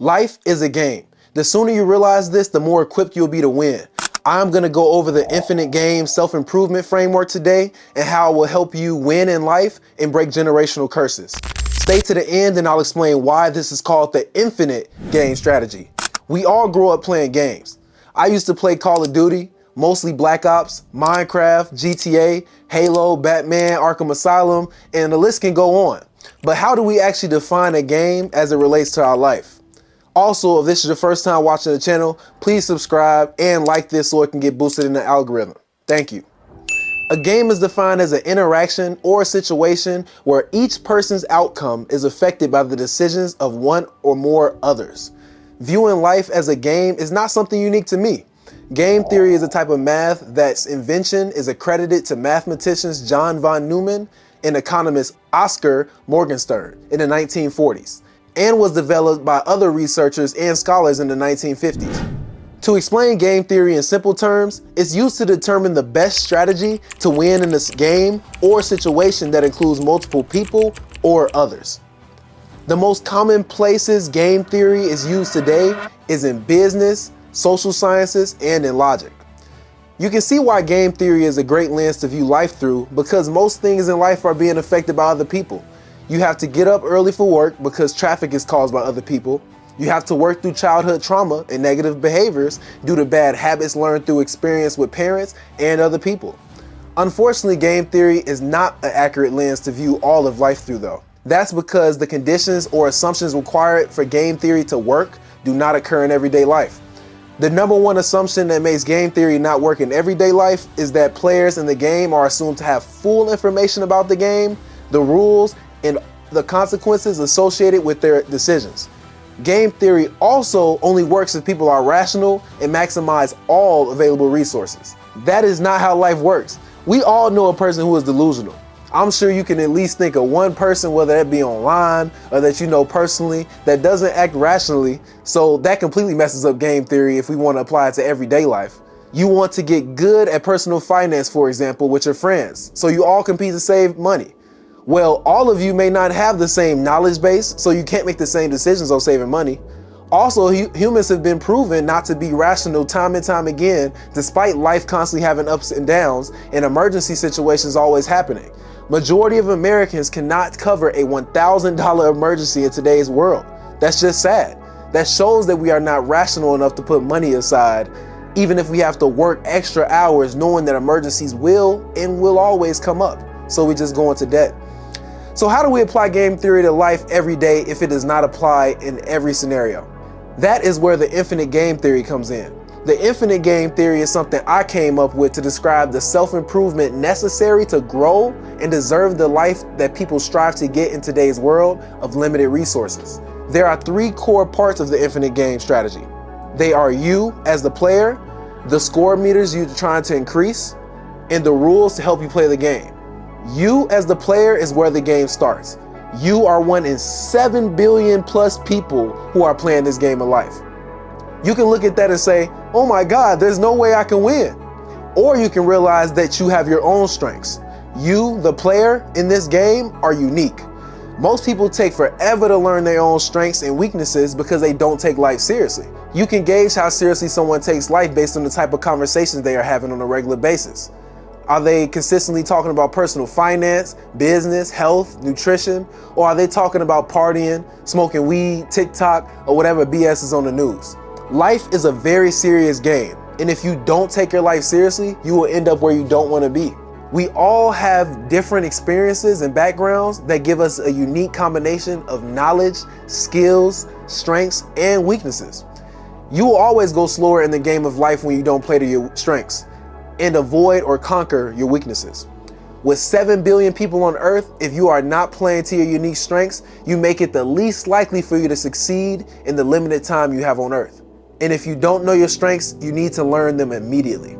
Life is a game. The sooner you realize this, the more equipped you'll be to win. I'm going to go over the infinite game self-improvement framework today and how it will help you win in life and break generational curses. Stay to the end and I'll explain why this is called the infinite game strategy. We all grow up playing games. I used to play Call of Duty, mostly Black Ops, Minecraft, GTA, Halo, Batman, Arkham Asylum, and the list can go on. But how do we actually define a game as it relates to our life? Also, if this is your first time watching the channel, please subscribe and like this so it can get boosted in the algorithm. Thank you. A game is defined as an interaction or a situation where each person's outcome is affected by the decisions of one or more others. Viewing life as a game is not something unique to me. Game theory is a type of math that's invention is accredited to mathematicians John von Neumann and economist Oscar Morgenstern in the 1940s. And was developed by other researchers and scholars in the 1950s. To explain game theory in simple terms, it's used to determine the best strategy to win in this game or situation that includes multiple people or others. The most common places game theory is used today is in business, social sciences, and in logic. You can see why game theory is a great lens to view life through because most things in life are being affected by other people. You have to get up early for work because traffic is caused by other people. You have to work through childhood trauma and negative behaviors due to bad habits learned through experience with parents and other people. Unfortunately, game theory is not an accurate lens to view all of life through though. That's because the conditions or assumptions required for game theory to work do not occur in everyday life. The number one assumption that makes game theory not work in everyday life is that players in the game are assumed to have full information about the game, the rules, and the consequences associated with their decisions. Game theory also only works if people are rational and maximize all available resources. That is not how life works. We all know a person who is delusional. I'm sure you can at least think of one person, whether that be online or that you know personally, that doesn't act rationally, so that completely messes up game theory if we want to apply it to everyday life. You want to get good at personal finance, for example, with your friends, so you all compete to save money. Well, all of you may not have the same knowledge base, so you can't make the same decisions on saving money. Also, humans have been proven not to be rational time and time again, despite life constantly having ups and downs and emergency situations always happening. Majority of Americans cannot cover a $1,000 emergency in today's world. That's just sad. That shows that we are not rational enough to put money aside, even if we have to work extra hours knowing that emergencies will and will always come up. So we just go into debt. So how do we apply game theory to life every day if it does not apply in every scenario? That is where the infinite game theory comes in. The infinite game theory is something I came up with to describe the self-improvement necessary to grow and deserve the life that people strive to get in today's world of limited resources. There are three core parts of the infinite game strategy. They are you as the player, the score meters you're trying to increase, and the rules to help you play the game. You as the player is where the game starts. You are one in 7 billion plus people who are playing this game of life. You can look at that and say, oh my God, there's no way I can win. Or you can realize that you have your own strengths. You, the player in this game, are unique. Most people take forever to learn their own strengths and weaknesses because they don't take life seriously. You can gauge how seriously someone takes life based on the type of conversations they are having on a regular basis. Are they consistently talking about personal finance, business, health, nutrition, or are they talking about partying, smoking weed, TikTok, or whatever BS is on the news? Life is a very serious game, and if you don't take your life seriously, you will end up where you don't want to be. We all have different experiences and backgrounds that give us a unique combination of knowledge, skills, strengths, and weaknesses. You will always go slower in the game of life when you don't play to your strengths and avoid or conquer your weaknesses. With 7 billion people on Earth, if you are not playing to your unique strengths, you make it the least likely for you to succeed in the limited time you have on Earth. And if you don't know your strengths, you need to learn them immediately.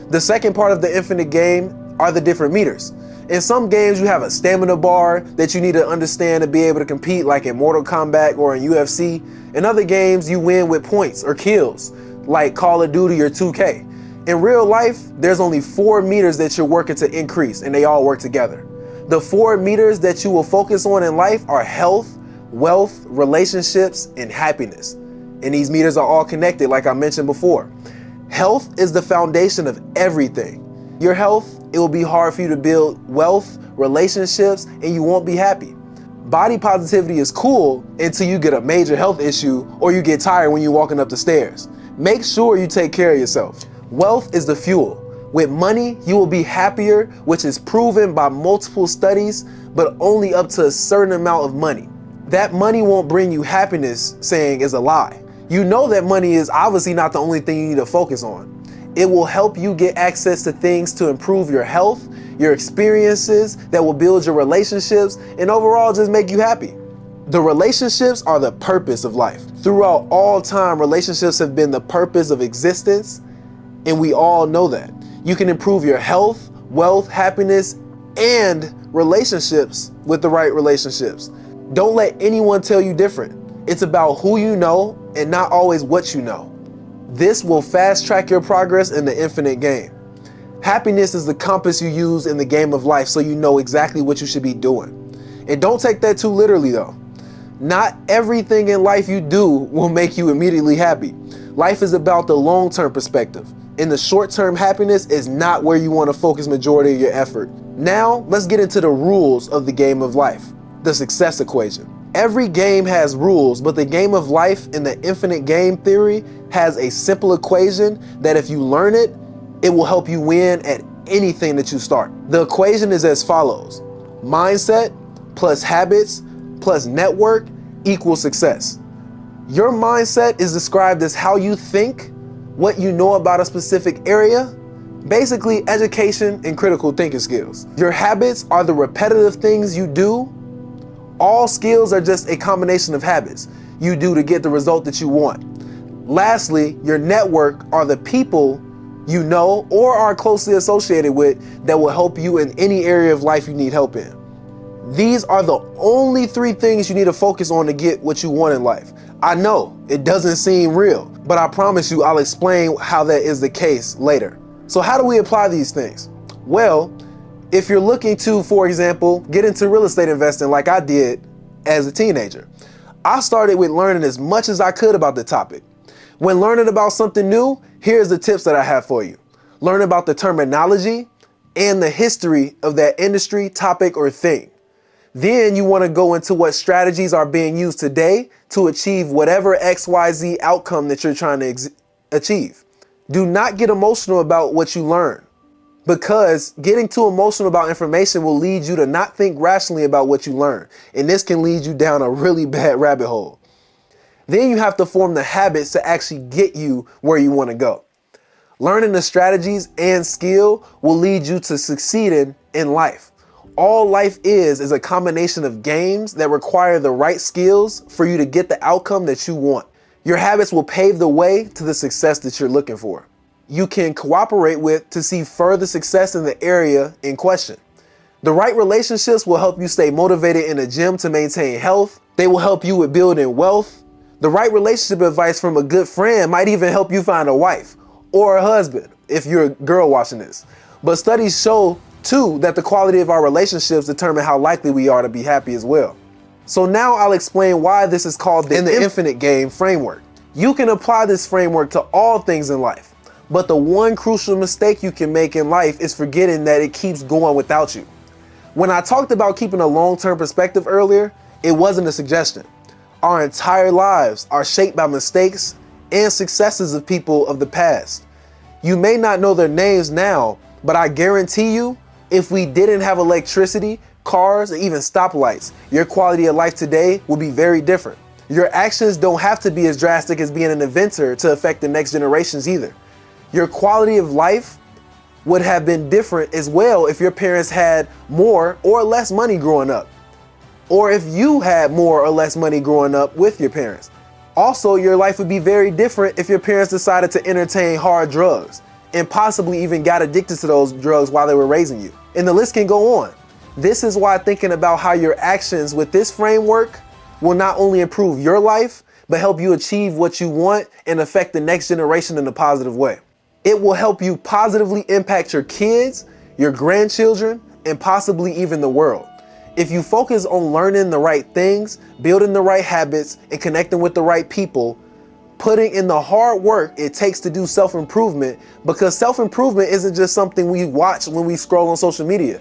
The second part of the infinite game are the different meters. In some games, you have a stamina bar that you need to understand to be able to compete, like in Mortal Kombat or in UFC. In other games, you win with points or kills, like Call of Duty or 2K. In real life, there's only 4 meters that you're working to increase, and they all work together. The 4 meters that you will focus on in life are health, wealth, relationships, and happiness. And these meters are all connected, like I mentioned before. Health is the foundation of everything. Your health, it will be hard for you to build wealth, relationships, and you won't be happy. Body positivity is cool until you get a major health issue or you get tired when you're walking up the stairs. Make sure you take care of yourself. Wealth is the fuel. With money, you will be happier, which is proven by multiple studies, but only up to a certain amount of money. That money won't bring you happiness, saying is a lie. You know that money is obviously not the only thing you need to focus on. It will help you get access to things to improve your health, your experiences that will build your relationships, and overall just make you happy. The relationships are the purpose of life. Throughout all time, relationships have been the purpose of existence, and we all know that. You can improve your health, wealth, happiness, and relationships with the right relationships. Don't let anyone tell you different. It's about who you know and not always what you know. This will fast track your progress in the infinite game. Happiness is the compass you use in the game of life, so you know exactly what you should be doing. And don't take that too literally though. Not everything in life you do will make you immediately happy. Life is about the long-term perspective. And the short-term happiness is not where you want to focus majority of your effort. Now, let's get into the rules of the game of life, the success equation. Every game has rules, but the game of life in the infinite game theory has a simple equation that if you learn it, it will help you win at anything that you start. The equation is as follows: mindset plus habits plus network equals success. Your mindset is described as how you think, what you know about a specific area, basically education and critical thinking skills. Your habits are the repetitive things you do. All skills are just a combination of habits you do to get the result that you want. Lastly, your network are the people you know or are closely associated with that will help you in any area of life you need help in. These are the only 3 things you need to focus on to get what you want in life. I know it doesn't seem real, but I promise you I'll explain how that is the case later. So how do we apply these things? Well, if you're looking to, for example, get into real estate investing like I did as a teenager, I started with learning as much as I could about the topic. When learning about something new, here's the tips that I have for you. Learn about the terminology and the history of that industry, topic, or thing. Then you want to go into what strategies are being used today to achieve whatever XYZ outcome that you're trying to achieve. Do not get emotional about what you learn, because getting too emotional about information will lead you to not think rationally about what you learn. And this can lead you down a really bad rabbit hole. Then you have to form the habits to actually get you where you want to go. Learning the strategies and skill will lead you to succeeding in life. All life is a combination of games that require the right skills for you to get the outcome that you want. Your habits will pave the way to the success that you're looking for. You can cooperate with to see further success in the area in question. The right relationships will help you stay motivated in the gym to maintain health. They will help you with building wealth. The right relationship advice from a good friend might even help you find a wife or a husband if you're a girl watching this. But studies show too that the quality of our relationships determine how likely we are to be happy as well. So now I'll explain why this is called the infinite game framework. You can apply this framework to all things in life, but the one crucial mistake you can make in life is forgetting that it keeps going without you. When I talked about keeping a long-term perspective earlier, it wasn't a suggestion. Our entire lives are shaped by mistakes and successes of people of the past. You may not know their names now, but I guarantee you, if we didn't have electricity, cars, or even stoplights, your quality of life today would be very different. Your actions don't have to be as drastic as being an inventor to affect the next generations either. Your quality of life would have been different as well if your parents had more or less money growing up, or if you had more or less money growing up with your parents. Also, your life would be very different if your parents decided to entertain hard drugs and possibly even got addicted to those drugs while they were raising you. And the list can go on. This is why thinking about how your actions with this framework will not only improve your life, but help you achieve what you want and affect the next generation in a positive way. It will help you positively impact your kids, your grandchildren, and possibly even the world. If you focus on learning the right things, building the right habits, and connecting with the right people, putting in the hard work it takes to do self-improvement, because self-improvement isn't just something we watch when we scroll on social media.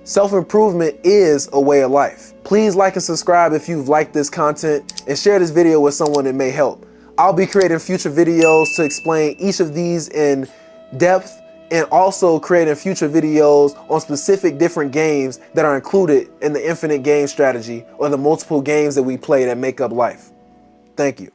Self-improvement is a way of life. Please like and subscribe if you've liked this content, and share this video with someone that may help. I'll be creating future videos to explain each of these in depth, and also creating future videos on specific different games that are included in the infinite game strategy, or the multiple games that we play that make up life. Thank you.